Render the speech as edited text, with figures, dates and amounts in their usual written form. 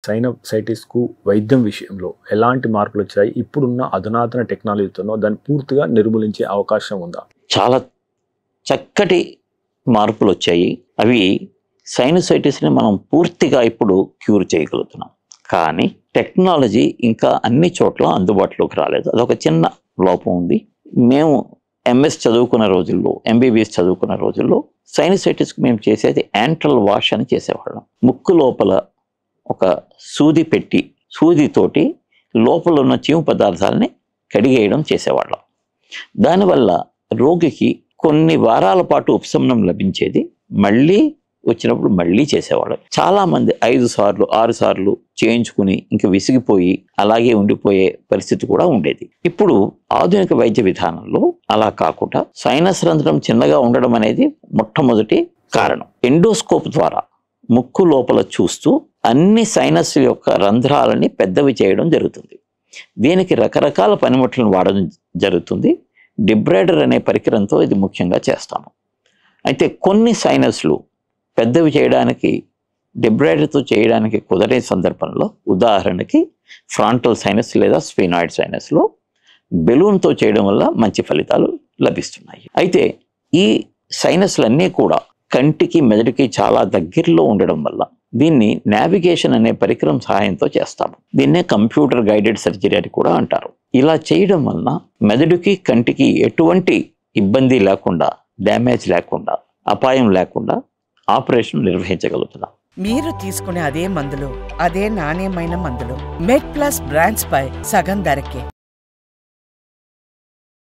సైనసైటిస్‌కు వైద్యం విషయంలో ఎలాంటి మార్పులొచ్చాయి? ఇప్పుడున్న అధునాతన టెక్నాలజీతోనో దాన్ని పూర్తిగా నిర్మూలించే అవకాశం ఉందా? చాలా చక్కటి మార్పులొచ్చాయి. అవి సైనసైటిస్‌ని మనం పూర్తిగా ఇప్పుడు క్యూర్ చేయగలుగుతున్నాం. కానీ టెక్నాలజీ ఇంకా అన్ని చోట్ల అందుబాటులోకి రాలేదు. అదొక చిన్న లోపం ఉంది. మేము ఎంఎస్ చదువుకున్న రోజుల్లో, ఎంబీబీఎస్ చదువుకున్న రోజుల్లో సైనసైటిస్‌కి మేము చేసేది యాంట్రల్ వాష్ అని చేసేవాళ్ళం. ముక్కు లోపల ఒక సూది పెట్టి, సూదితోటి లోపల ఉన్న చీము పదార్థాలని కడిగేయడం చేసేవాళ్ళం. దానివల్ల రోగికి కొన్ని వారాల పాటు ఉపశమనం లభించేది. మళ్ళీ వచ్చినప్పుడు మళ్ళీ చేసేవాళ్ళు. చాలామంది 5 సార్లు 6 సార్లు చేయించుకుని ఇంక విసిగిపోయి అలాగే ఉండిపోయే పరిస్థితి కూడా ఉండేది. ఇప్పుడు ఆధునిక వైద్య విధానంలో అలా కాకుండా సైనస్ రంధ్రం చిన్నగా ఉండడం అనేది మొట్టమొదటి కారణం. ఎండోస్కోప్ ద్వారా ముక్కు లోపల చూస్తూ అన్ని సైనస్ యొక్క రంధ్రాలని పెద్దవి చేయడం జరుగుతుంది. దీనికి రకరకాల పనిముట్లను వాడడం జరుగుతుంది. డిబ్రైడర్ అనే పరికరంతో ఇది ముఖ్యంగా చేస్తాము. అయితే కొన్ని సైనస్లు పెద్దవి చేయడానికి డిబ్రైడర్తో చేయడానికి కుదరే సందర్భంలో, ఉదాహరణకి ఫ్రాంటల్ సైనస్ లేదా స్ఫినాయిడ్ సైనస్లో బెలూన్తో చేయడం వల్ల మంచి ఫలితాలు లభిస్తున్నాయి. అయితే ఈ సైనస్లన్నీ కూడా కంటికి మెదడుకి చాలా దగ్గరలో ఉండడం వల్ల దీన్ని నావిగేషన్ అనే పరికరం సహాయంతో చేస్తాము. దీన్నే కంప్యూటర్ గైడెడ్ సర్జరీ అని కూడా అంటారు. ఇలా చేయడం వలన మెదడుకి కంటికి ఎటువంటి ఇబ్బంది లేకుండా, డ్యామేజ్ లేకుండా, అపాయం లేకుండా ఆపరేషన్ నిర్వహించగలుగుతున్నాం. మీరు తీసుకునే అదే మందులు, అదే నాణ్యమైన మందులు మెడ్ ప్లస్ బ్రాండ్స్ పై సగం ధరకే.